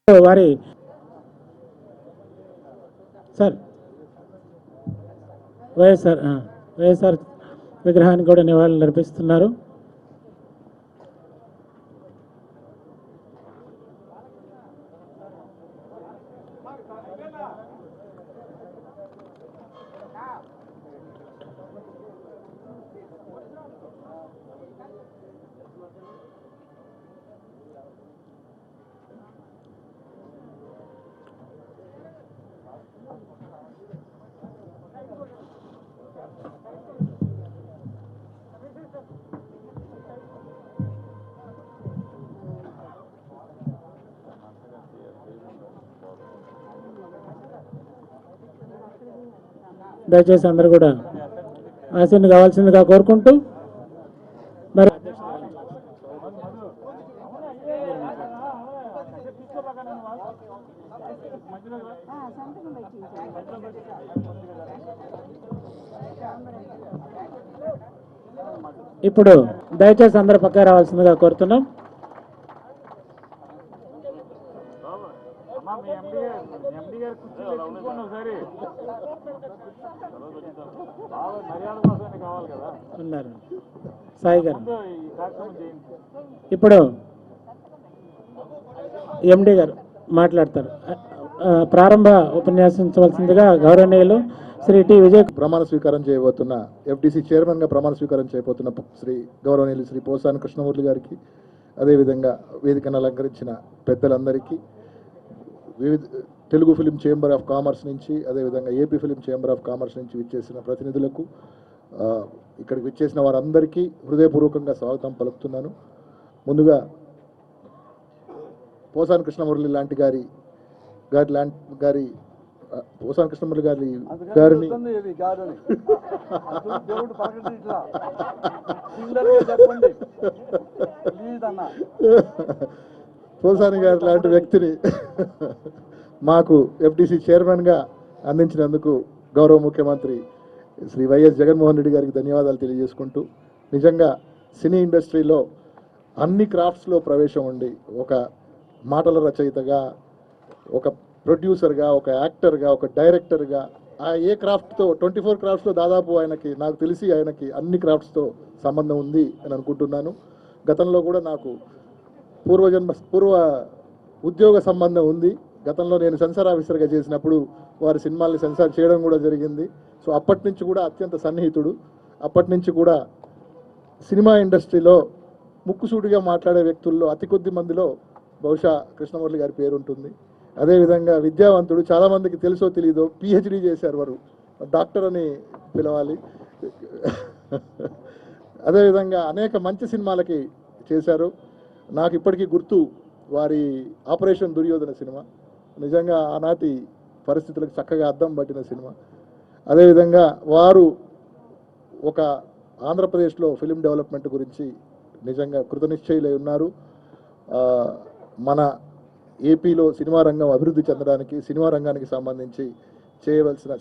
వారి సార్ వైఎస్ఆర్ విగ్రహానికి కూడా నివాళులు అర్పిస్తున్నారు. దయచేసి అందరూ కూడా ఆశీర్వాదం కావాల్సిందిగా కోరుకుంటూ మరి ఇప్పుడు దయచేసి అందరూ పక్క రావాల్సిందిగా కోరుతున్నాం. ఉన్నారు సాయి గారు. ఇప్పుడు ఎండి గారు మాట్లాడతారు. ప్రారంభ ఉపన్యాసించవలసిందిగా గౌరవనీయులు శ్రీ టి విజయ్ ప్రమాణ స్వీకారం చేయబోతున్న ఎఫ్డిసి చైర్మన్గా ప్రమాణ స్వీకారం చేయబోతున్న గౌరవనీయులు శ్రీ పోసాని కృష్ణమూర్తి గారికి, అదేవిధంగా వేదికను అలంకరించిన పెద్దలందరికీ, వివిధ Telugu film chamber of commerce నుంచి, అదేవిధంగా AP film chamber of commerce నుంచి విచ్చేసిన ప్రతినిధులకు, ఇక్కడికి విచ్చేసిన వారందరికీ హృదయపూర్వకంగా స్వాగతం పలుకుతున్నాను. ముందుగా పోసాని కృష్ణమురళి లాంటి పోసాని కృష్ణమురళి గారిని పోసాని గారి లాంటి వ్యక్తిని మాకు ఎఫ్డిసి చైర్మన్గా అందించినందుకు గౌరవ ముఖ్యమంత్రి శ్రీ వైఎస్ జగన్మోహన్ రెడ్డి గారికి ధన్యవాదాలు తెలియజేసుకుంటూ, నిజంగా సినీ ఇండస్ట్రీలో అన్ని క్రాఫ్ట్స్లో ప్రవేశం ఉండి ఒక మాటల రచయితగా, ఒక ప్రొడ్యూసర్గా, ఒక యాక్టర్గా, ఒక డైరెక్టర్గా, ఏ క్రాఫ్ట్తో 24 క్రాఫ్ట్స్లో దాదాపు నాకు తెలిసి ఆయనకి అన్ని క్రాఫ్ట్స్తో సంబంధం ఉంది అని అనుకుంటున్నాను. గతంలో కూడా నాకు పూర్వ ఉద్యోగ సంబంధం ఉంది. గతంలో నేను సెన్సార్ ఆఫీసర్గా చేసినప్పుడు వారి సినిమాల్ని సెన్సార్ చేయడం కూడా జరిగింది. సో అప్పటి నుంచి కూడా అత్యంత సన్నిహితుడు. అప్పటి నుంచి కూడా సినిమా ఇండస్ట్రీలో ముక్కుసూటిగా మాట్లాడే వ్యక్తుల్లో అతి కొద్ది మందిలో బహుశా కృష్ణమురళి గారి పేరు ఉంటుంది. అదేవిధంగా విద్యావంతుడు, చాలామందికి తెలుసో తెలియదో పిహెచ్డి చేశారు, వారు డాక్టర్ అని పిలవాలి. అదేవిధంగా అనేక మంచి సినిమాలకి చేశారు. నాకు ఇప్పటికీ గుర్తు వారి ఆపరేషన్ దుర్యోధన సినిమా, నిజంగా ఆనాటి పరిస్థితులకు చక్కగా అద్దం పట్టిన సినిమా. అదేవిధంగా వారు ఒక ఆంధ్రప్రదేశ్లో ఫిలిం డెవలప్మెంట్ గురించి నిజంగా కృతనిశ్చయులై ఉన్నారు. మన ఏపీలో సినిమా రంగం అభివృద్ధి చెందడానికి, సినిమా రంగానికి సంబంధించి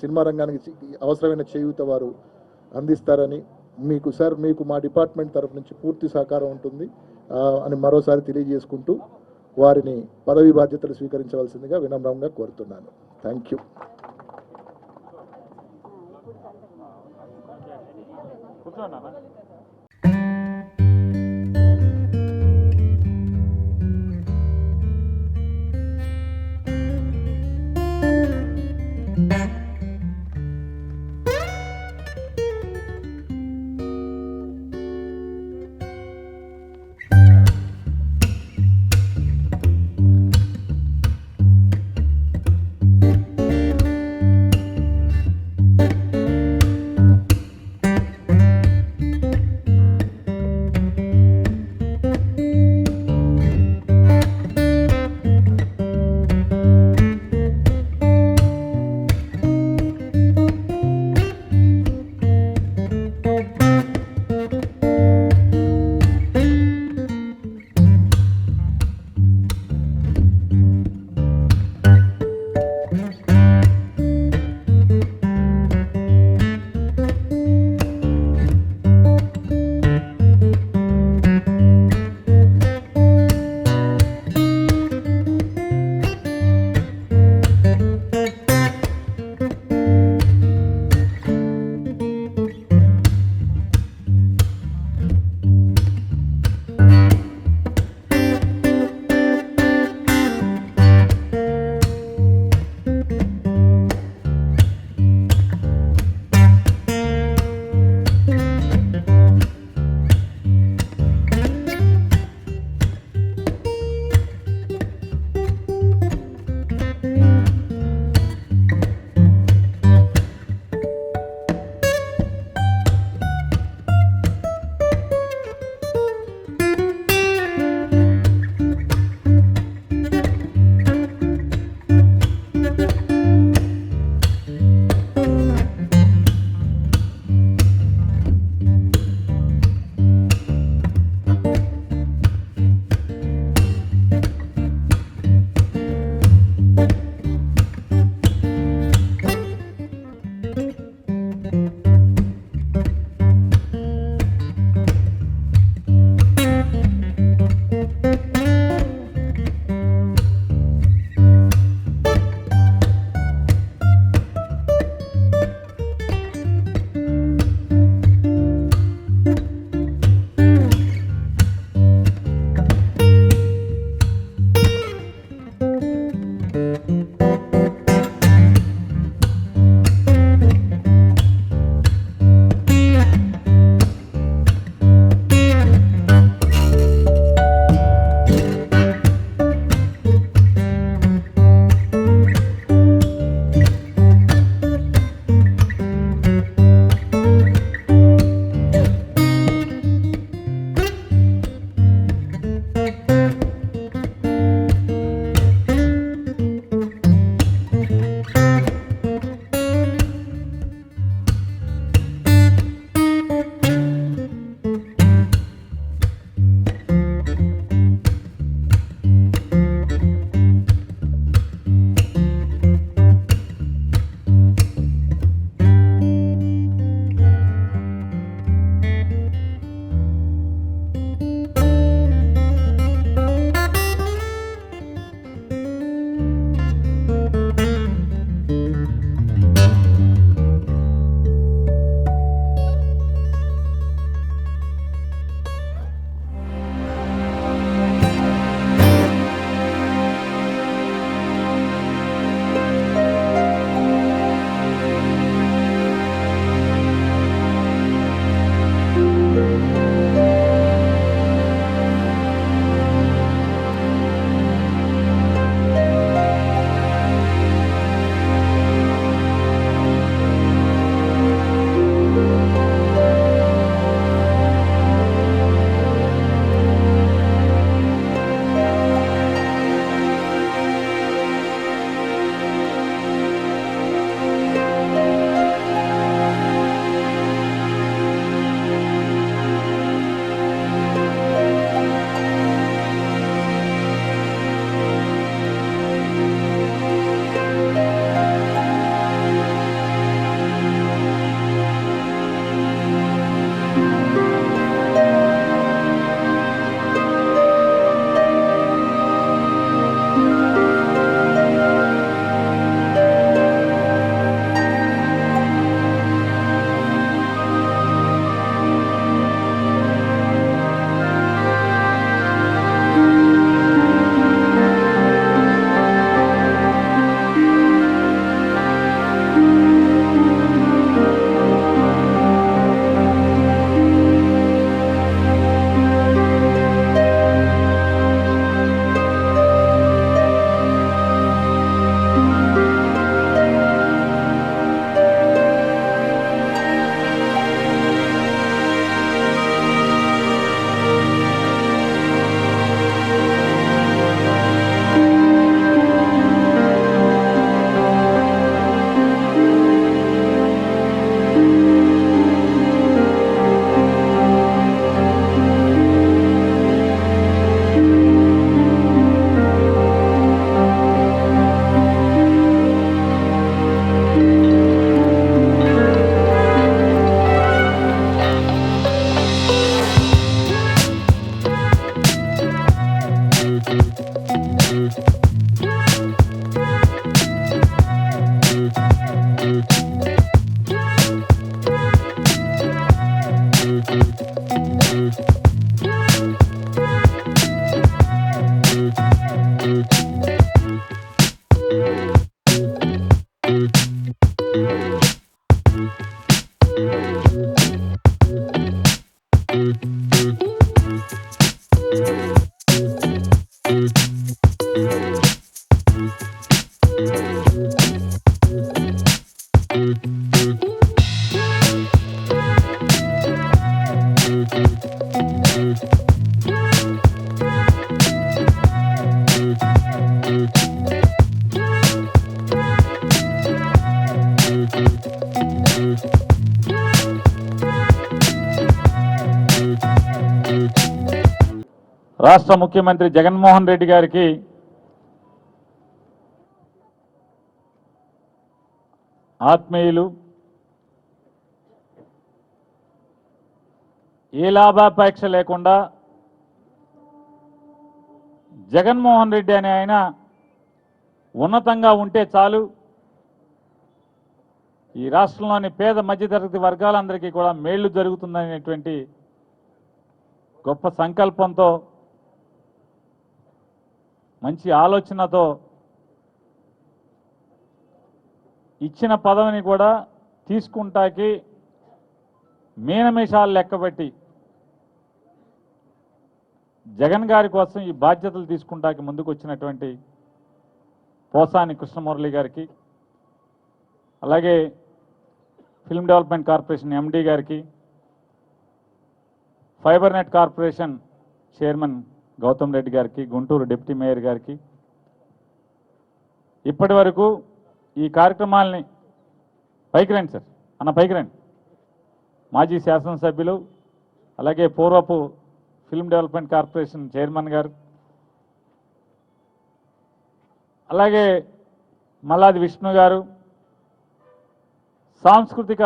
సినిమా రంగానికి అవసరమైన చేయూత వారు అందిస్తారని మీకు మా డిపార్ట్మెంట్ తరఫు నుంచి పూర్తి సహకారం ఉంటుంది అని మరోసారి తెలియజేసుకుంటూ వారిని పదవి బాధ్యతలు స్వీకరించవలసిందిగా వినమ్రంగా కోరుతున్నాను. Thank you. రాష్ట్ర ముఖ్యమంత్రి జగన్మోహన్ రెడ్డి గారికి ఆత్మీయులు, ఏ లాభాపేక్ష లేకుండా జగన్మోహన్ రెడ్డి అనే ఆయన ఉన్నతంగా ఉంటే చాలు, ఈ రాష్ట్రంలోని పేద మధ్యతరగతి వర్గాలందరికీ కూడా మేళ్లు జరుగుతుందనేటువంటి గొప్ప సంకల్పంతో, మంచి ఆలోచనతో ఇచ్చిన పదవిని కూడా తీసుకుంటాకి మీనమేషాలు లెక్కబెట్టి జగన్ గారి కోసం ఈ బాధ్యతలు తీసుకుంటాకి ముందుకు వచ్చినటువంటి పోసాని కృష్ణమురళి గారికి, అలాగే ఫిల్మ్ డెవలప్మెంట్ కార్పొరేషన్ ఎండి గారికి, fibre net corporation chairman Gautam Reddy గారికి, గుంటూరు డిప్యూటీ మేయర్ గారికి, ఇప్పటి వరకు ఈ కార్యక్రమాలని పైకి రండి సార్, అన్న పైకి రండి, మాజీ శాసనసభ్యులు, అలాగే పూర్వపు ఫిల్మ్ డెవలప్మెంట్ కార్పొరేషన్ చైర్మన్ గారు, అలాగే మల్లాది విష్ణు గారు, సాంస్కృతిక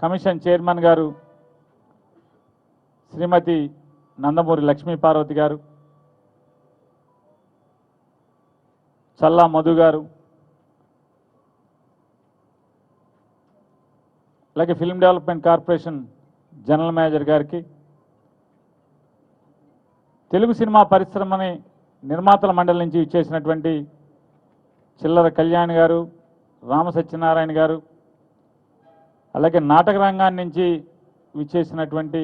కమిషన్ చైర్మన్ గారు శ్రీమతి నందమూరి లక్ష్మీ పార్వతి గారు, చల్లా మధు గారు, అలాగే film development corporation general manager గారికి, తెలుగు సినిమా పరిశ్రమని నిర్మాతల మండలి నుంచి ఇచ్చేసినటువంటి చిల్లర కళ్యాణ్ గారు, రామ సత్యనారాయణ గారు, అలాగే నాటక రంగాన్ని నుంచి విచ్చేసినటువంటి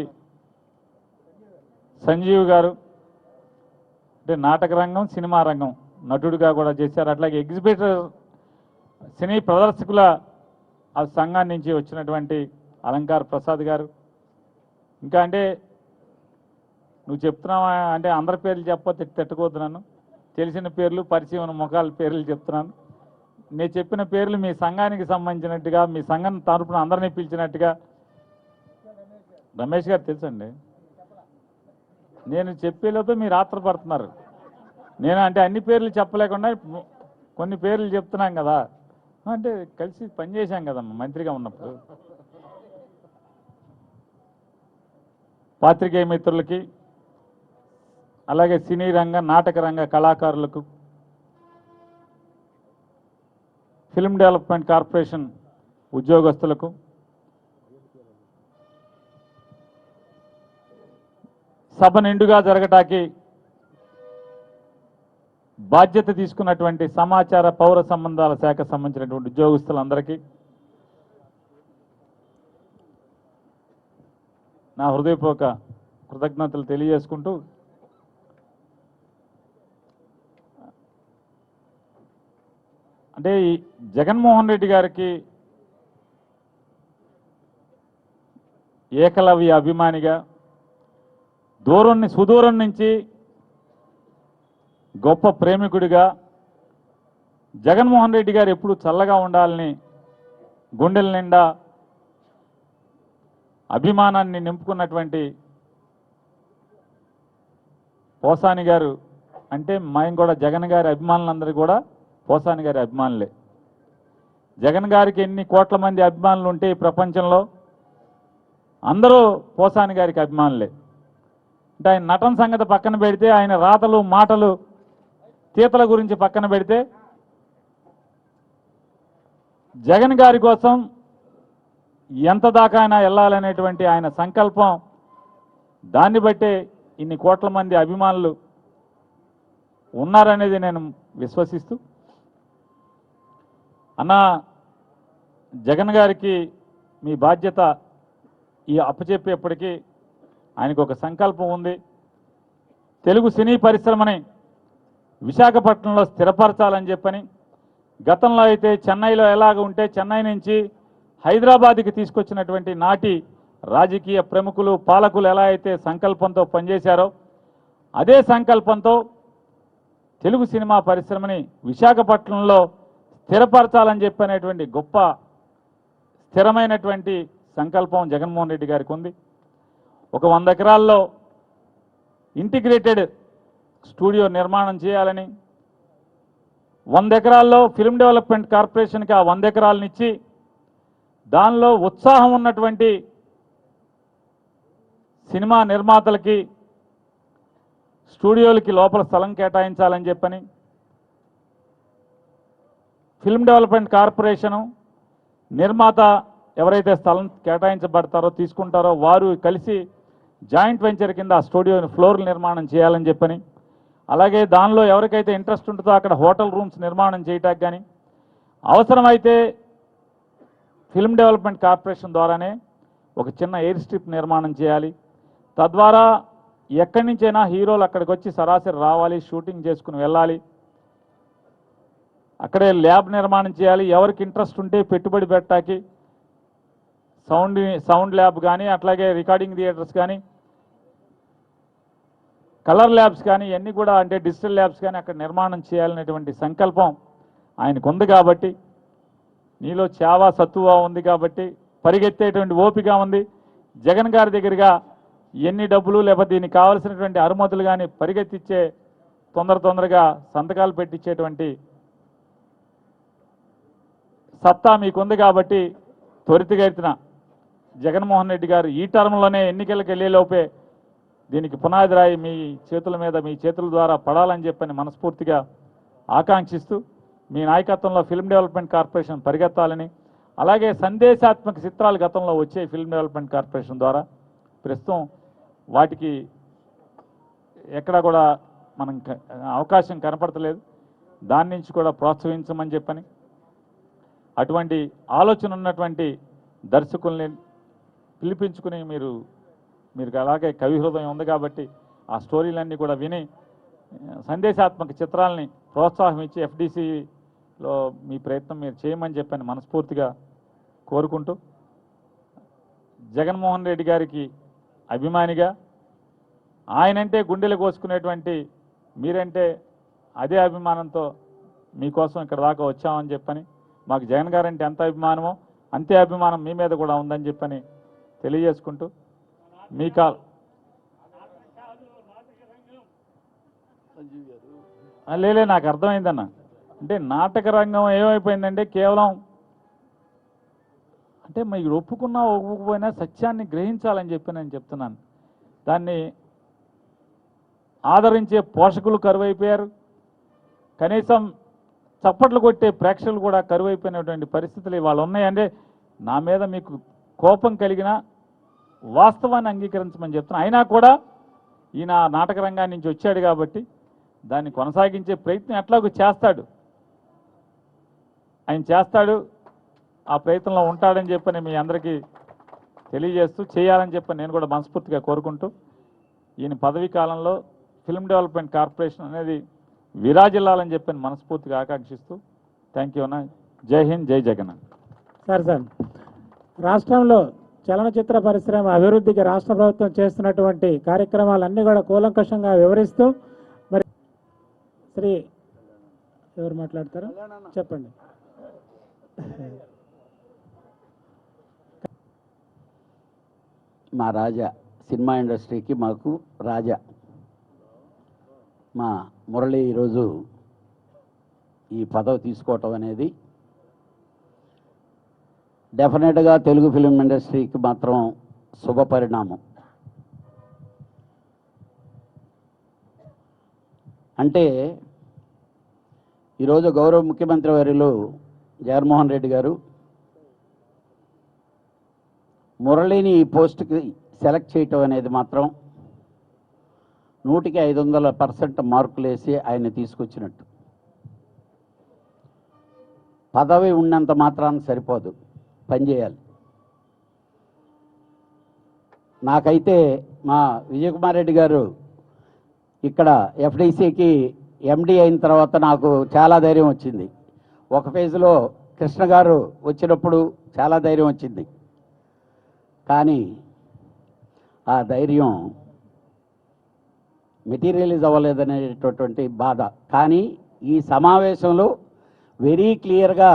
సంజీవ్ గారు, అంటే నాటక రంగం, సినిమా రంగం నటుడిగా కూడా చేశారు. అట్లాగే ఎగ్జిబిటర్ సినీ ప్రదర్శకుల ఆ సంఘాన్ని నుంచి వచ్చినటువంటి అలంకార్ ప్రసాద్ గారు, ఇంకా అంటే నువ్వు చెప్తున్నావా అంటే అందరి పేర్లు చెప్పకపోతే తిట్టుకోవద్దు, నన్ను తెలిసిన పేర్లు, పరిచయం ఉన్న ముఖాల పేర్లు చెప్తున్నాను. నేను చెప్పిన పేర్లు మీ సంఘానికి సంబంధించినట్టుగా, మీ సంఘం తరపున అందరినీ పిలిచినట్టుగా. రమేష్ గారు తెలుసండి, నేను చెప్పేలోపే మీరు ఆత్రపడుతున్నారు. నేను అంటే అన్ని పేర్లు చెప్పలేకుండా కొన్ని పేర్లు చెప్తున్నాం కదా, అంటే కలిసి పనిచేశాం కదమ్మా మంత్రిగా ఉన్నప్పుడు. పాత్రికేయ మిత్రులకి, అలాగే సినీ రంగ, నాటక రంగ కళాకారులకు, ఫిల్మ్ డెవలప్మెంట్ కార్పొరేషన్ ఉద్యోగస్తులకు, సభ నిండుగా జరగటానికి బాధ్యత తీసుకున్నటువంటి సమాచార పౌర సంబంధాల శాఖ సంబంధించినటువంటి ఉద్యోగస్తులందరికీ నా హృదయపూర్వక కృతజ్ఞతలు తెలియజేసుకుంటూ, అంటే ఈ జగన్మోహన్ రెడ్డి గారికి ఏకలవ్య అభిమానిగా, సుదూరం నుంచి గొప్ప ప్రేమికుడిగా, జగన్మోహన్ రెడ్డి గారు ఎప్పుడు చల్లగా ఉండాలని గుండెల నిండా అభిమానాన్ని నింపుకున్నటువంటి పోసాని గారు అంటే మేము కూడా జగన్ గారి అభిమానులందరూ కూడా పోసాని గారి అభిమానులే. జగన్ గారికి ఎన్ని కోట్ల మంది అభిమానులు ఉంటే ఈ ప్రపంచంలో అందరూ పోసాని గారికి అభిమానులే. అంటే ఆయన నటన సంగతి పక్కన పెడితే, ఆయన రాతలు మాటలు తీతల గురించి పక్కన పెడితే, జగన్ గారి కోసం ఎంత దాకా అయినా వెళ్ళాలనేటువంటి ఆయన సంకల్పం, దాన్ని బట్టే ఇన్ని కోట్ల మంది అభిమానులు ఉన్నారనేది నేను విశ్వసిస్తూ, అన్న జగన్ గారికి మీ బాధ్యత ఈ అప్పచెప్పేప్పటికీ ఆయనకు ఒక సంకల్పం ఉంది. తెలుగు సినీ పరిశ్రమని విశాఖపట్నంలో స్థిరపరచాలని చెప్పని, గతంలో అయితే చెన్నైలో ఎలాగ ఉంటే చెన్నై నుంచి హైదరాబాద్కి తీసుకొచ్చినటువంటి నాటి రాజకీయ ప్రముఖులు పాలకులు ఎలా అయితే సంకల్పంతో పనిచేశారో, అదే సంకల్పంతో తెలుగు సినిమా పరిశ్రమని విశాఖపట్నంలో స్థిరపరచాలని చెప్పనేటువంటి గొప్ప స్థిరమైనటువంటి సంకల్పం జగన్మోహన్ రెడ్డి గారికి ఉంది. ఒక 100 ఎకరాల్లో ఇంటిగ్రేటెడ్ స్టూడియో నిర్మాణం చేయాలని, 100 ఎకరాల్లో ఫిల్మ్ డెవలప్మెంట్ కార్పొరేషన్కి ఆ 100 ఎకరాలనిచ్చి దానిలో ఉత్సాహం ఉన్నటువంటి సినిమా నిర్మాతలకి స్టూడియోలకి లోపల స్థలం కేటాయించాలని చెప్పని, ఫిల్మ్ డెవలప్మెంట్ కార్పొరేషను నిర్మాత ఎవరైతే స్థలం కేటాయించబడతారో తీసుకుంటారో వారు కలిసి జాయింట్ వెంచర్ కింద ఆ స్టూడియోని ఫ్లోర్లు నిర్మాణం చేయాలని చెప్పని, అలాగే దానిలో ఎవరికైతే ఇంట్రెస్ట్ ఉంటుందో అక్కడ హోటల్ రూమ్స్ నిర్మాణం చేయటానికి కానీ, అవసరమైతే ఫిల్మ్ డెవలప్మెంట్ కార్పొరేషన్ ద్వారానే ఒక చిన్న ఎయిర్ స్ట్రిప్ నిర్మాణం చేయాలి. తద్వారా ఎక్కడి నుంచైనా హీరోలు అక్కడికి వచ్చి సరాసరి రావాలి, షూటింగ్ చేసుకుని వెళ్ళాలి. అక్కడే ల్యాబ్ నిర్మాణం చేయాలి. ఎవరికి ఇంట్రెస్ట్ ఉంటే పెట్టుబడి పెట్టడానికి సౌండ్ ల్యాబ్ కానీ, అట్లాగే రికార్డింగ్ థియేటర్స్ కానీ, కలర్ ల్యాబ్స్ కానీ, ఇవన్నీ కూడా అంటే డిజిటల్ ల్యాబ్స్ కానీ అక్కడ నిర్మాణం చేయాలనేటువంటి సంకల్పం ఆయనకు ఉంది. కాబట్టి నీలో చావా సత్తువా ఉంది కాబట్టి, పరిగెత్తేటువంటి ఓపిక ఉంది. జగన్ గారి దగ్గరగా ఎన్ని డబ్బులు లేకపోతే దీనికి కావాల్సినటువంటి అనుమతులు కానీ పరిగెత్తిచ్చే తొందరగా సంతకాలు పెట్టించేటువంటి సత్తా మీకుంది. కాబట్టి త్వరితగతిన జగన్మోహన్ రెడ్డి గారు ఈ టర్మ్లోనే ఎన్నికలకు వెళ్ళేలోపే దీనికి పునాది రాయి మీ చేతుల మీద, మీ చేతుల ద్వారా పడాలని చెప్పని మనస్ఫూర్తిగా ఆకాంక్షిస్తూ, మీ నాయకత్వంలో ఫిల్మ్ డెవలప్మెంట్ కార్పొరేషన్ పరిగెత్తాలని, అలాగే సందేశాత్మక చిత్రాలు గతంలో వచ్చే ఫిల్మ్ డెవలప్మెంట్ కార్పొరేషన్ ద్వారా ప్రస్తుతం వాటికి ఎక్కడ కూడా మనం అవకాశం కనపడతలేదు. దాని నుంచి కూడా ప్రోత్సహించమని చెప్పని, అటువంటి ఆలోచన ఉన్నటువంటి దర్శకుల్ని పిలిపించుకుని మీరు అలాగే కవి హృదయం ఉంది కాబట్టి ఆ స్టోరీలన్నీ కూడా విని సందేశాత్మక చిత్రాలని ప్రోత్సాహం ఇచ్చి ఎఫ్డిసిలో మీ ప్రయత్నం మీరు చేయమని చెప్పని మనస్ఫూర్తిగా కోరుకుంటూ, జగన్మోహన్ రెడ్డి గారికి అభిమానిగా, ఆయనంటే గుండెలు కోసుకునేటువంటి మీరంటే అదే అభిమానంతో మీకోసం ఇక్కడ దాకా వచ్చామని చెప్పని, మాకు జగన్ గారంటే ఎంత అభిమానమో అంతే అభిమానం మీ మీద కూడా ఉందని చెప్పని తెలియజేసుకుంటూ, మీ లేలే నాకు అర్థమైందన్న. అంటే నాటక రంగం ఏమైపోయిందంటే కేవలం అంటే మీరు ఒప్పుకున్నా ఒప్పుకుపోయినా సత్యాన్ని గ్రహించాలని చెప్పి నేను చెప్తున్నాను. దాన్ని ఆదరించే పోషకులు కరువైపోయారు. కనీసం చప్పట్లు కొట్టే ప్రేక్షకులు కూడా కరువైపోయినటువంటి పరిస్థితులు ఇవాళ ఉన్నాయంటే, నా మీద మీకు కోపం కలిగిన వాస్తవాన్ని అంగీకరించమని చెప్తున్నా. అయినా కూడా ఈయన నాటక రంగాన్ని నుంచి వచ్చాడు కాబట్టి దాన్ని కొనసాగించే ప్రయత్నం ఎట్లాగో చేస్తాడు, ఆయన చేస్తాడు, ఆ ప్రయత్నంలో ఉంటాడని చెప్పని మీ అందరికీ తెలియజేస్తూ, చేయాలని చెప్పని నేను కూడా మనస్ఫూర్తిగా కోరుకుంటూ, ఈయన పదవీ కాలంలో ఫిల్మ్ డెవలప్మెంట్ కార్పొరేషన్ అనేది విరాజిల్లాలని చెప్పని మనస్ఫూర్తిగా ఆకాంక్షిస్తూ, థ్యాంక్ యూ అన్న. జై హింద్, జై జగన్. సార్ రాష్ట్రంలో చలనచిత్ర పరిశ్రమ అభివృద్ధికి రాష్ట్ర ప్రభుత్వం చేస్తున్నటువంటి కార్యక్రమాలన్నీ కూడా కూలంకషంగా వివరిస్తూ, మరి శ్రీ ఎవరు మాట్లాడతారు చెప్పండి. మా రాజా సినిమా ఇండస్ట్రీకి మాకు రాజా మా మురళి ఈరోజు ఈ పదవి తీసుకోవటం అనేది డెఫినెట్గా తెలుగు ఫిలిం ఇండస్ట్రీకి మాత్రం శుభ పరిణామం. అంటే ఈరోజు గౌరవ ముఖ్యమంత్రి వర్యులు జగన్మోహన్ రెడ్డి గారు మురళిని ఈ పోస్టుకి సెలెక్ట్ చేయటం అనేది మాత్రం 100కి 500% మార్కులు వేసి ఆయన తీసుకొచ్చినట్టు. పదవి ఉన్నంత మాత్రాన సరిపోదు, పనిచేయాలి. నాకైతే మా విజయకుమార్ రెడ్డి గారు ఇక్కడ ఎఫ్డీసీకి ఎండి అయిన తర్వాత నాకు చాలా ధైర్యం వచ్చింది. ఒక ఫేజ్లో కృష్ణ గారు వచ్చినప్పుడు చాలా ధైర్యం వచ్చింది. కానీ ఆ ధైర్యం మెటీరియలైజ్ అవ్వలేదనేటటువంటి బాధ. కానీ ఈ సమావేశంలో వెరీ క్లియర్గా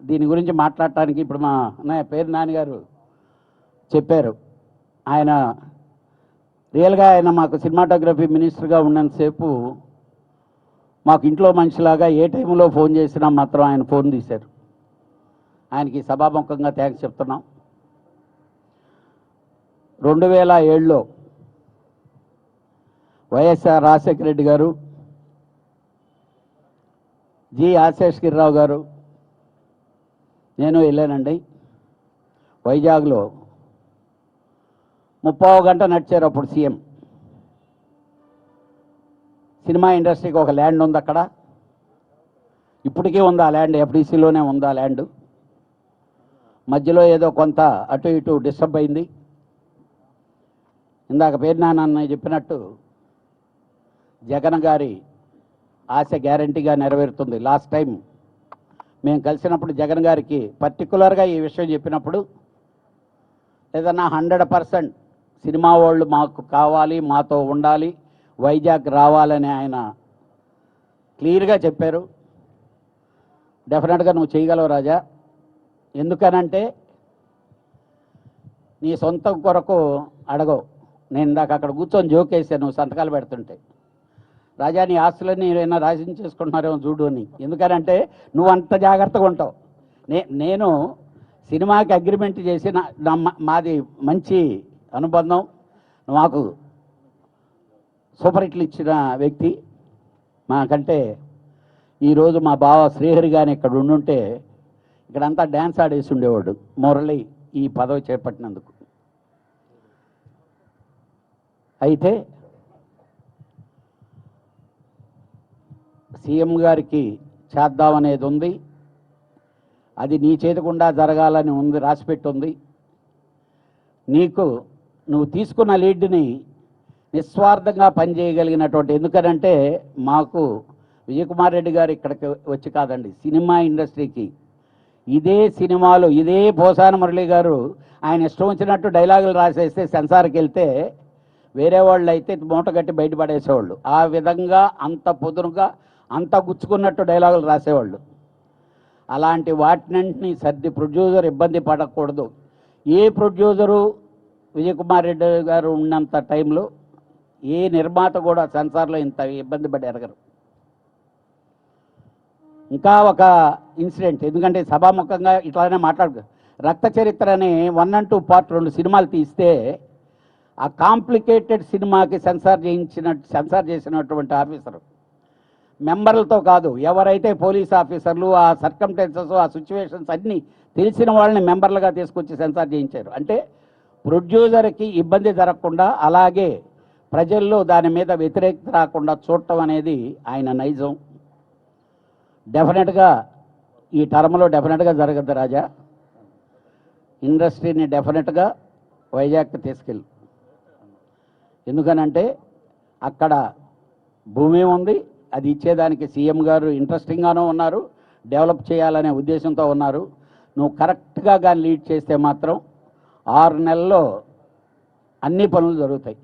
దీని గురించి మాట్లాడటానికి ఇప్పుడు మా అన్నయ్య పేరు నాన్నగారు చెప్పారు. ఆయన రియల్గా ఆయన మాకు సినిమాటోగ్రఫీ మినిస్టర్గా ఉన్నంతసేపు మాకు ఇంట్లో మనిషిలాగా ఏ టైంలో ఫోన్ చేసినా మాత్రం ఆయన ఫోన్ తీశారు. ఆయనకి సభాముఖంగా థ్యాంక్స్ చెప్తున్నాం. 2007లో వైఎస్ఆర్ రాజశేఖర రెడ్డి గారు, జి ఆశేష్ గిరిరావు గారు, నేను వెళ్ళానండి. వైజాగ్లో 30 గంట నడిచారు అప్పుడు సీఎం. సినిమా ఇండస్ట్రీకి ఒక ల్యాండ్ ఉంది అక్కడ, ఇప్పటికీ ఉంది ఆ ల్యాండ్, ఎఫ్డీసీలోనే ఉంది ఆ ల్యాండ్. మధ్యలో ఏదో కొంత అటు ఇటు డిస్టర్బ్ అయింది. ఇందాక పేరు నాన్న చెప్పినట్టు జగన్ గారి ఆశ గ్యారంటీగా నెరవేరుతుంది. లాస్ట్ టైం మేము కలిసినప్పుడు జగన్ గారికి పర్టికులర్గా ఈ విషయం చెప్పినప్పుడు ఏదన్నా 100% సినిమా వాళ్ళు మాకు కావాలి, మాతో ఉండాలి, వైజాగ్ రావాలని ఆయన క్లియర్గా చెప్పారు. డెఫినెట్గా నువ్వు చేయగలవు రాజా. ఎందుకనంటే నీ సొంతం కొరకు అడగవు. నేను ఇందాక అక్కడ కూర్చొని జోకేసాను నువ్వు సంతకాలు పెడుతుంటే. రాజా నీ ఆస్తులన్నీ ఏమైనా రాసి చేసుకుంటున్నారేమో చూడు అని. ఎందుకనంటే నువ్వు అంత జాగ్రత్తగా ఉంటావు. నేను సినిమాకి అగ్రిమెంట్ చేసి మాది మంచి అనుబంధం, మాకు సూపర్ హిట్లు ఇచ్చిన వ్యక్తి. మాకంటే ఈరోజు మా బావ శ్రీహరి గాని ఇక్కడ ఉండుంటే ఇక్కడంతా డ్యాన్స్ ఆడేసి ఉండేవాడు మురళి ఈ పదవి చేపట్టినందుకు. అయితే సీఎం గారికి చేద్దామనేది ఉంది, అది నీ చేతికుండా జరగాలని ఉంది, రాసిపెట్టి ఉంది. నువ్వు తీసుకున్న లీడ్ని నిస్వార్థంగా పనిచేయగలిగినటువంటి, ఎందుకనంటే మాకు విజయకుమార్ రెడ్డి గారు ఇక్కడికి వచ్చి కాదండి, సినిమా ఇండస్ట్రీకి ఇదే సినిమాలు ఇదే పోసాన మురళి గారు ఆయన ఇష్టం వచ్చినట్టు డైలాగులు రాసేస్తే సెన్సార్కి వెళ్తే వేరే వాళ్ళు అయితే మూటగట్టి బయటపడేసేవాళ్ళు. ఆ విధంగా అంత పొదునుగా అంత గుచ్చుకున్నట్టు డైలాగులు రాసేవాళ్ళు. అలాంటి వాటినంటిని సర్ది ప్రొడ్యూసర్ ఇబ్బంది పడకూడదు. ఏ ప్రొడ్యూసరు విజయకుమార్ రెడ్డి గారు ఉన్నంత టైంలో ఏ నిర్మాత కూడా సెన్సార్లో ఇంత ఇబ్బంది పడి ఎరగరు. ఇంకా ఒక ఇన్సిడెంట్, ఎందుకంటే సభాముఖంగా ఇట్లానే మాట్లాడు. రక్త చరిత్ర అని 1 and 2 పార్ట్ 2 సినిమాలు తీస్తే ఆ కాంప్లికేటెడ్ సినిమాకి సెన్సార్ చేసినటువంటి ఆఫీసరు మెంబర్లతో కాదు, ఎవరైతే పోలీస్ ఆఫీసర్లు ఆ సర్కమ్టెన్సెస్ ఆ సిచ్యువేషన్స్ అన్నీ తెలిసిన వాళ్ళని మెంబర్లుగా తీసుకొచ్చి సెన్సార్ చేయించారు. అంటే ప్రొడ్యూసర్కి ఇబ్బంది జరగకుండా, అలాగే ప్రజల్లో దాని మీద వ్యతిరేకత రాకుండా చూడటం అనేది ఆయన నైజం. డెఫినెట్గా ఈ టర్మ్లో డెఫినెట్గా జరగద్దు రాజా. ఇండస్ట్రీని డెఫినెట్గా వైజాగ్కి తీసుకెళ్ళి, ఎందుకనంటే అక్కడ భూమి ఉంది, అది ఇచ్చేదానికి సీఎం గారు ఇంట్రెస్టింగ్గానూ ఉన్నారు, డెవలప్ చేయాలనే ఉద్దేశంతో ఉన్నారు. నువ్వు కరెక్ట్గా కానీ లీడ్ చేస్తే మాత్రం 6 నెలల్లో అన్ని పనులు జరుగుతాయి.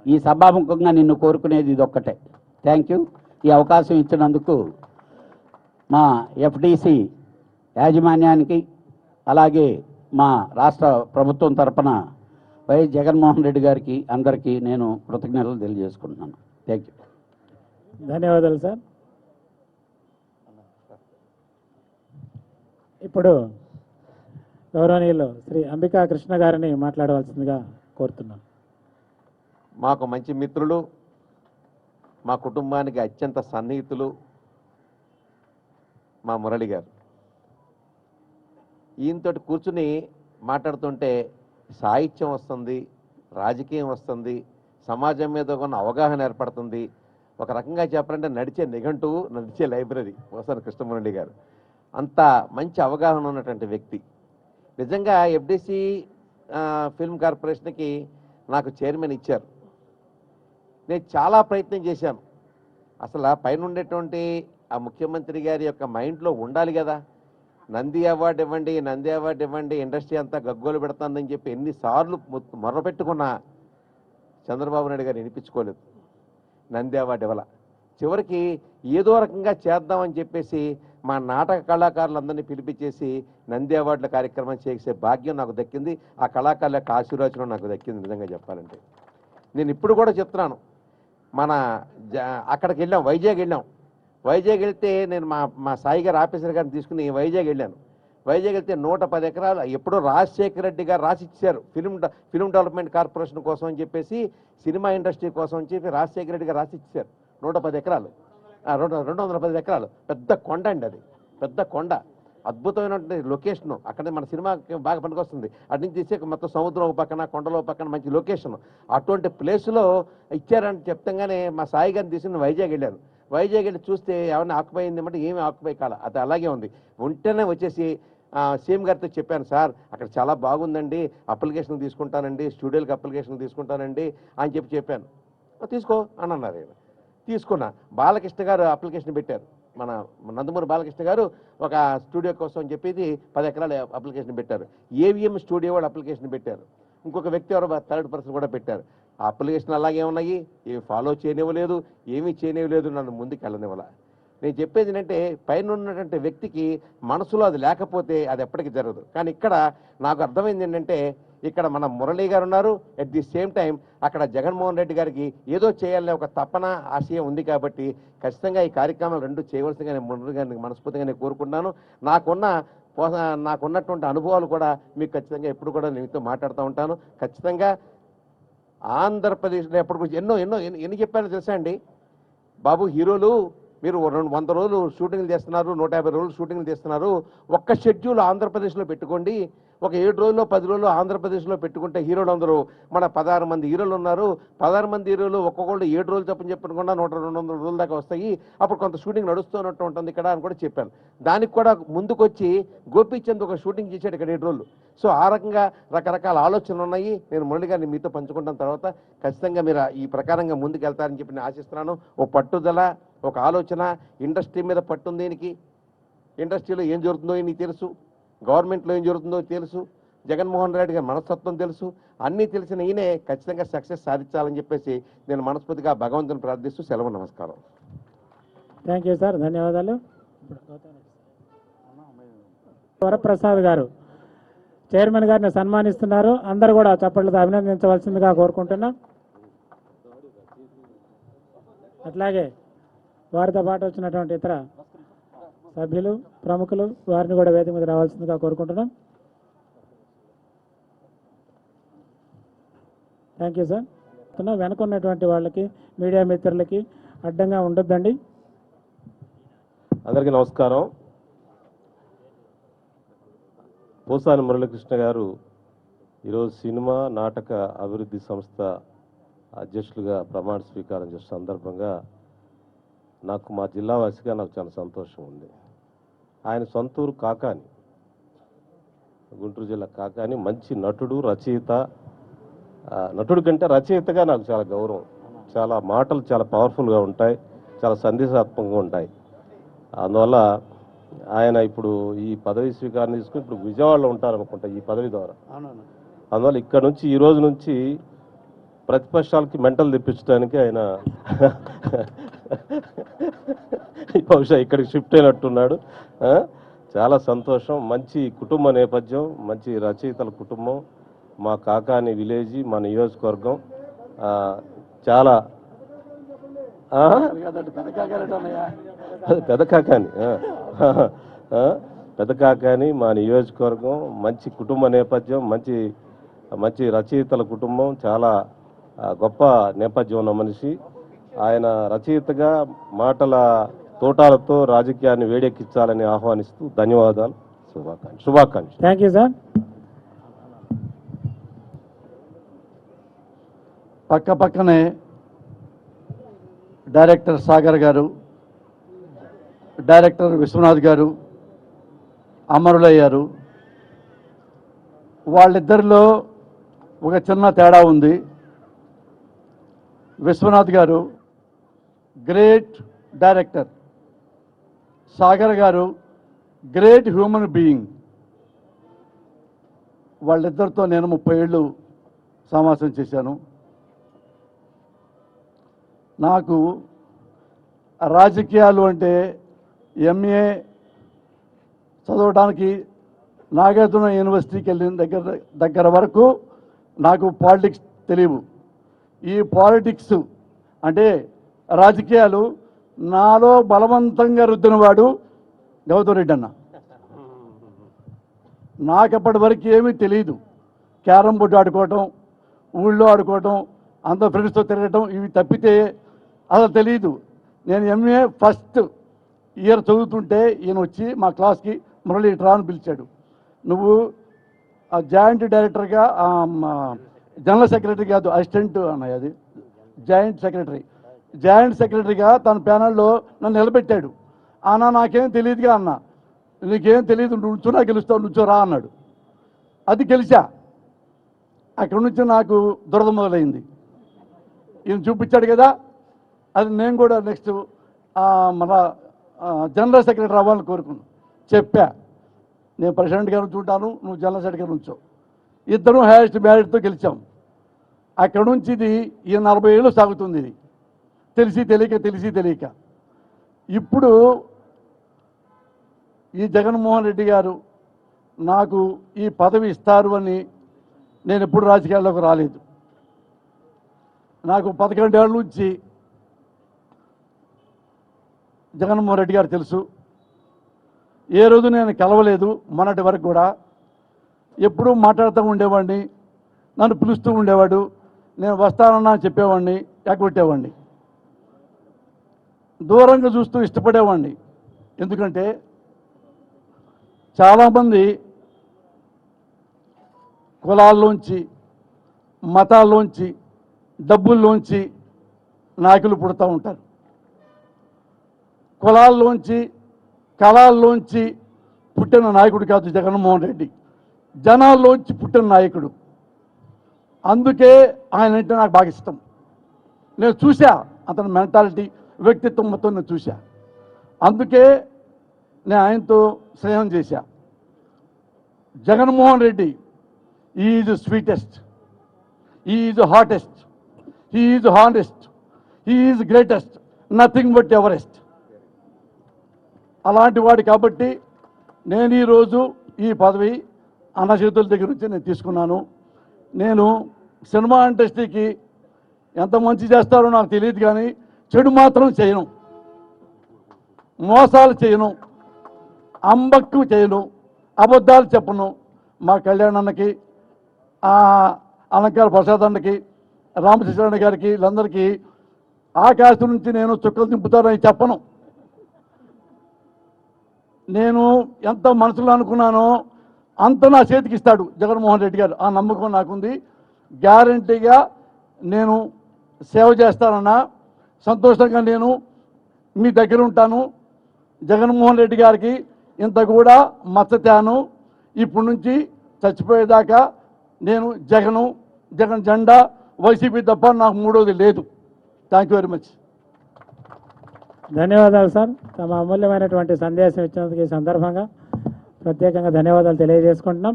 ఈ సభాముఖంగా నిన్ను కోరుకునేది ఇది ఒక్కటే. Thank you. ఈ అవకాశం ఇచ్చినందుకు మా ఎఫ్డీసీ యాజమాన్యానికి, అలాగే మా రాష్ట్ర ప్రభుత్వం తరపున వైఎస్ జగన్మోహన్ రెడ్డి గారికి అందరికీ నేను కృతజ్ఞతలు తెలియజేసుకుంటున్నాను. Thank you. ధన్యవాదాలు సార్. ఇప్పుడు గౌరవనీయులు శ్రీ అంబికా కృష్ణ గారిని మాట్లాడవలసిందిగా కోరుతున్నాను. మాకు మంచి మిత్రులు, మా కుటుంబానికి అత్యంత సన్నిహితులు మా మురళి గారు. ఈయనతో కూర్చుని మాట్లాడుతుంటే సాహిత్యం వస్తుంది, రాజకీయం వస్తుంది, సమాజం మీద ఉన్న అవగాహన ఏర్పడుతుంది. ఒక రకంగా చెప్పాలంటే నడిచే నిఘంటువు, నడిచే లైబ్రరీ పోసాని కృష్ణమురళి గారు. అంత మంచి అవగాహన ఉన్నటువంటి వ్యక్తి. నిజంగా ఎఫ్డిసి ఫిల్మ్ కార్పొరేషన్కి నాకు చైర్మన్ ఇచ్చారు. నేను చాలా ప్రయత్నం చేశాను. అసలు పైన ఉండేటువంటి ఆ ముఖ్యమంత్రి గారి యొక్క మైండ్లో ఉండాలి కదా. నంది అవార్డు ఇవ్వండి, నంది అవార్డు ఇవ్వండి, ఇండస్ట్రీ అంతా గగ్గోలు పెడుతుందని చెప్పి ఎన్నిసార్లు మొర్రపెట్టుకున్నా చంద్రబాబు నాయుడు గారు వినిపించుకోలేదు. నంది అవార్డు ఇవ్వాల. చివరికి ఏదో రకంగా చేద్దామని చెప్పేసి మా నాటక కళాకారులందరినీ పిలిపించేసి నంది అవార్డుల కార్యక్రమం చేసే భాగ్యం నాకు దక్కింది. ఆ కళాకారుల యొక్క ఆశీర్వచనం నాకు దక్కింది. నిజంగా చెప్పాలంటే నేను ఇప్పుడు కూడా చెప్తున్నాను. మన అక్కడికి వెళ్ళాం, వైజాగ్ వెళ్ళాం. వైజాగ్ వెళ్తే నేను మా సాయి గారు ఆఫీసర్ గారిని తీసుకుని వైజాగ్ వెళ్ళాను. వైజాగ్ వెళ్తే 110 ఎకరాలు ఎప్పుడో రాజశేఖర రెడ్డి గారు రాసి ఇచ్చారు ఫిల్మ్ డెవలప్మెంట్ కార్పొరేషన్ కోసం అని చెప్పేసి, సినిమా ఇండస్ట్రీ కోసం అని చెప్పి రాజశేఖర రెడ్డి గారు రాసి ఇచ్చారు. 110 ఎకరాలు, 210 ఎకరాలు. పెద్ద కొండ అండి అది, పెద్ద కొండ. అద్భుతమైనటువంటి లొకేషను. అక్కడ మన సినిమాకి బాగా పనికొస్తుంది. అటు నుంచి తీసే మొత్తం సముద్రం పక్కన, కొండలో పక్కన మంచి లొకేషన్. అటువంటి ప్లేస్లో ఇచ్చారని చెప్తాగానే మా సాయి గారిని తీసుకుని వైజాగ్ వెళ్ళాను. వైజాగ్ వెళ్ళి చూస్తే ఏమైనా ఆక్యుపై అయింది అంటే ఏమీ ఆక్యుపై కాల, అది అలాగే ఉంది. వెంటనే వచ్చేసి సీఎం గారితో చెప్పాను, సార్ అక్కడ చాలా బాగుందండి, అప్లికేషన్ తీసుకుంటానండి, స్టూడియోలకు అప్లికేషన్ తీసుకుంటానండి అని చెప్పాను. తీసుకో అని అన్నారు. ఆయన తీసుకున్నా. బాలకృష్ణ గారు అప్లికేషన్ పెట్టారు. మన నందమూరి బాలకృష్ణ గారు ఒక స్టూడియో కోసం అని చెప్పేది 10 ఎకరాల అప్లికేషన్ పెట్టారు. ఏవిఎం స్టూడియో వాళ్ళు అప్లికేషన్ పెట్టారు. ఇంకొక వ్యక్తి ఎవరో థర్డ్ పర్సన్ కూడా పెట్టారు. ఆ అప్లికేషన్ అలాగే ఉన్నాయి, ఏమి ఫాలో చేయనివ్వలేదు, ఏమీ చేయనివ్వలేదు, నన్ను ముందుకు వెళ్ళనివ్వాల. నేను చెప్పేది ఏంటంటే పైన ఉన్నటువంటి వ్యక్తికి మనసులో అది లేకపోతే అది ఎప్పటికీ జరగదు. కానీ ఇక్కడ నాకు అర్థమైంది ఏంటంటే, ఇక్కడ మన మురళీ గారు ఉన్నారు, అట్ ది సేమ్ టైం అక్కడ జగన్మోహన్ రెడ్డి గారికి ఏదో చేయాలనే ఒక తపన, ఆశయం ఉంది. కాబట్టి ఖచ్చితంగా ఈ కార్యక్రమాలు రెండు చేయవలసిందిగా నేను మురళీ గారిని మనస్ఫూర్తిగా నేను కోరుకుంటున్నాను. నాకున్నటువంటి అనుభవాలు కూడా మీకు ఖచ్చితంగా ఎప్పుడు కూడా నేను మీతో మాట్లాడుతూ ఉంటాను. ఖచ్చితంగా ఆంధ్రప్రదేశ్లో ఎప్పటికీ ఎన్ని చెప్పానో తెలుసా అండి బాబు. హీరోలు మీరు 100 రోజులు షూటింగ్లు చేస్తున్నారు, 150 రోజులు షూటింగ్లు చేస్తున్నారు. ఒక్క షెడ్యూల్ ఆంధ్రప్రదేశ్లో పెట్టుకోండి. ఒక 7 రోజుల్లో 10 రోజుల్లో ఆంధ్రప్రదేశ్లో పెట్టుకుంటే హీరోలు అందరూ మన 16 మంది హీరోలు ఉన్నారు. 16 మంది హీరోలు ఒక్కొక్కళ్ళు 7 రోజులు తప్పని చెప్పకుండా 100-200 రోజుల దాకా వస్తాయి. అప్పుడు కొంత షూటింగ్ నడుస్తున్నట్టు ఉంటుంది ఇక్కడ అని కూడా చెప్పాను. దానికి కూడా ముందుకొచ్చి గోపీచంద్ ఒక షూటింగ్ చేశాడు ఇక్కడ 7 రోజులు. సో ఆ రకంగా రకరకాల ఆలోచనలు ఉన్నాయి. నేను మురళి గారిని మీతో పంచుకుంటాను. తర్వాత ఖచ్చితంగా మీరు ఈ ప్రకారంగా ముందుకు వెళ్తారని చెప్పి నేను ఆశిస్తున్నాను. ఓ పట్టుదల, ఒక ఆలోచన, ఇండస్ట్రీ మీద పట్టుంది. దీనికి ఇండస్ట్రీలో ఏం జరుగుతుందో నీకు తెలుసు, గవర్నమెంట్లో ఏం జరుగుతుందో తెలుసు, జగన్మోహన్ రెడ్డి గారి మనస్తత్వం తెలుసు. అన్నీ తెలిసిన ఈయనే ఖచ్చితంగా సక్సెస్ సాధించాలని చెప్పేసి నేను మనస్ఫూర్తిగా భగవంతుని ప్రార్థిస్తూ సెలవు. నమస్కారం. థ్యాంక్ యూ సార్, ధన్యవాదాలు. వరప్రసాద్ గారు చైర్మన్ గారిని సన్మానిస్తున్నారు. అందరూ కూడా చప్పట్లతో అభినందించవలసిందిగా కోరుకుంటున్నాం. అట్లాగే వారితో పాటు వచ్చినటువంటి ఇతర సభ్యులు, ప్రముఖులు, వారిని కూడా వేదిక మీద రావాల్సిందిగా కోరుకుంటున్నాం. Thank you sir. వెనుకున్నటువంటి వాళ్ళకి, మీడియా మిత్రులకి అడ్డంగా ఉండొద్దండి. అందరికీ నమస్కారం. పోసాని మురళీకృష్ణ గారు ఈరోజు సినిమా నాటక అభివృద్ధి సంస్థ అధ్యక్షులుగా ప్రమాణ స్వీకారం చేసిన సందర్భంగా నాకు మా జిల్లా వాసిగా నాకు చాలా సంతోషం ఉంది. ఆయన సొంతూరు కాకాని, గుంటూరు జిల్లా కాకాని. మంచి నటుడు, రచయిత. నటుడు కంటే రచయితగా నాకు చాలా గౌరవం. చాలా మాటలు చాలా పవర్ఫుల్గా ఉంటాయి, చాలా సందేశాత్మకంగా ఉంటాయి. అందువల్ల ఆయన ఇప్పుడు ఈ పదవి స్వీకారం తీసుకుని ఇప్పుడు విజయవాడలో ఉంటారనుకుంటా ఈ పదవి ద్వారా. అందువల్ల ఇక్కడ నుంచి ఈ రోజు నుంచి ప్రతిపక్షాలకి మెంటల్ తెప్పించడానికి ఆయన బహుశా ఇక్కడికి షిఫ్ట్ అయినట్టున్నాడు. చాలా సంతోషం. మంచి కుటుంబ నేపథ్యం, మంచి రచయితల కుటుంబం, మా కాకాని విలేజ్, మా నియోజకవర్గం. చాలా పెద్ద కాకాని మా నియోజకవర్గం. మంచి కుటుంబ నేపథ్యం, మంచి రచయితల కుటుంబం, చాలా గొప్ప నేపథ్యం ఉన్న మనిషి. ఆయన రచయితగా మాటల తోటాలతో రాజకీయాన్ని వేడెక్కించాలని ఆహ్వానిస్తూ ధన్యవాదాలు, శుభాకాంక్షలు. Thank you sir. పక్క పక్కనే డైరెక్టర్ సాగర్ గారు, డైరెక్టర్ విశ్వనాథ్ గారు అమరులయ్యారు. వాళ్ళిద్దరిలో ఒక చిన్న తేడా ఉంది. విశ్వనాథ్ గారు గ్రేట్ డైరెక్టర్, సాగర్ గారు గ్రేట్ హ్యూమన్ బీయింగ్. వాళ్ళిద్దరితో నేను 30 ఏళ్ళు సమావేశం చేశాను. నాకు రాజకీయాలు అంటే ఎంఏ చదవడానికి నాగార్జున యూనివర్సిటీకి వెళ్ళిన దగ్గర వరకు నాకు పాలిటిక్స్ తెలియవు. ఈ పాలిటిక్స్ అంటే రాజకీయాలు నాలో బలవంతంగా రుద్దినవాడు గౌతమ్ రెడ్డి అన్న. నాకెప్పటి వరకు ఏమీ తెలియదు. క్యారమ్ బోర్డు ఆడుకోవటం, ఊళ్ళో ఆడుకోవటం, అంత ఫ్రెండ్స్తో తిరగటం, ఇవి తప్పితే అసలు తెలియదు. నేను ఎంఏ ఫస్ట్ ఇయర్ చదువుతుంటే ఈయన వచ్చి మా క్లాస్కి మురళి ఇట్రా అని పిలిచాడు. నువ్వు ఆ జాయింట్ డైరెక్టర్గా జనరల్ సెక్రటరీ కాదు, అసిస్టెంట్ అన్నయ్య, అది జాయింట్ సెక్రటరీగా తన ప్యానల్లో నన్ను నిలబెట్టాడు. అన్న నాకేం తెలియదుగా అన్న, నీకేం తెలియదు, నుంచున్నా గెలుస్తావు, నుంచోరా అన్నాడు. అది గెలిచా. అక్కడి నుంచి నాకు దురద మొదలైంది. ఈయన చూపించాడు కదా, అది నేను కూడా నెక్స్ట్ మన జనరల్ సెక్రటరీ అవ్వాలని కోరుకున్నాను. చెప్పా, నేను ప్రెసిడెంట్ గారు చూంటాను, నువ్వు జనరల్ సెక్రటరీ నుంచో. ఇద్దరం హైయెస్ట్ మ్యారిట్తో గెలిచాం. అక్కడ నుంచి ఇది ఈ 40 ఏళ్ళు సాగుతుంది. ఇది తెలిసి తెలియక ఇప్పుడు ఈ జగన్మోహన్ రెడ్డి గారు నాకు ఈ పదవి ఇస్తారు అని నేను ఎప్పుడు రాజకీయాల్లోకి రాలేదు. నాకు 11 ఏళ్ళ నుంచి జగన్మోహన్ రెడ్డి గారు తెలుసు. ఏ రోజు నేను కలవలేదు మొన్నటి వరకు కూడా. ఎప్పుడూ మాట్లాడుతూ ఉండేవాడిని, నన్ను పిలుస్తూ ఉండేవాడు, నేను వస్తానన్నా చెప్పేవాడిని, ఎగ్గొట్టేవాడిని, దూరంగా చూస్తూ ఇష్టపడేవాడిని. ఎందుకంటే చాలామంది కులాల్లోంచి, మతాల్లోంచి, డబ్బుల్లోంచి నాయకులు పుడతా ఉంటారు. కులాల్లోంచి, కళాల్లోంచి పుట్టిన నాయకుడు కాదు జగన్మోహన్ రెడ్డి, జనాల్లోంచి పుట్టిన నాయకుడు. అందుకే ఆయన అంటే నాకు బాగా ఇష్టం. నేను చూసా అతని మెంటాలిటీ, వ్యక్తిత్వం మొత్తం నేను చూసా. అందుకే నేను ఆయనతో స్నేహం చేశా. Jaganmohan Reddy is sweetest, is hottest, is honest, is greatest, nothing but Everest. అలాంటి వాడు కాబట్టి నేను ఈరోజు ఈ పదవి అన్న చేతుల దగ్గర నుంచి నేను తీసుకున్నాను. నేను సినిమా ఇండస్ట్రీకి ఎంత మంచి చేస్తారో నాకు తెలియదు, కానీ చెడు మాత్రం చేయను, మోసాలు చేయను, అంబక్కు చేయను, అబద్ధాలు చెప్పను. మా కళ్యాణ్ అన్నకి, అలంకార ప్రసాద్ అన్నకి, రామకృష్ణ గారికి, వీళ్ళందరికీ ఆకాశం నుంచి నేను చుక్కలు దింపుతానని చెప్పను. నేను ఎంత మనసులో అనుకున్నానో అంత నా చేతికి ఇస్తాడు జగన్మోహన్ రెడ్డి గారు. ఆ నమ్మకం నాకుంది. గ్యారంటీగా నేను సేవ చేస్తానన్నా, సంతోషంగా నేను మీ దగ్గర ఉంటాను. జగన్మోహన్ రెడ్డి గారికి ఇంత కూడా మచ్చతాను. ఇప్పటి నుంచి చచ్చిపోయేదాకా నేను జగన్ జెండా, వైసీపీ తప్ప నాకు మూడోది లేదు. Thank you very much. ధన్యవాదాలు సార్. తమ అమూల్యమైనటువంటి సందేశం ఇచ్చినందుకు ఈ సందర్భంగా ప్రత్యేకంగా ధన్యవాదాలు తెలియజేసుకుంటున్నాం.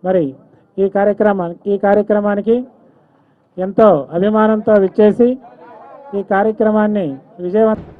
మరి ఈ కార్యక్రమానికి ఎంతో అభిమానంతో విచ్చేసి ఈ కార్యక్రమాన్ని విజయవంతం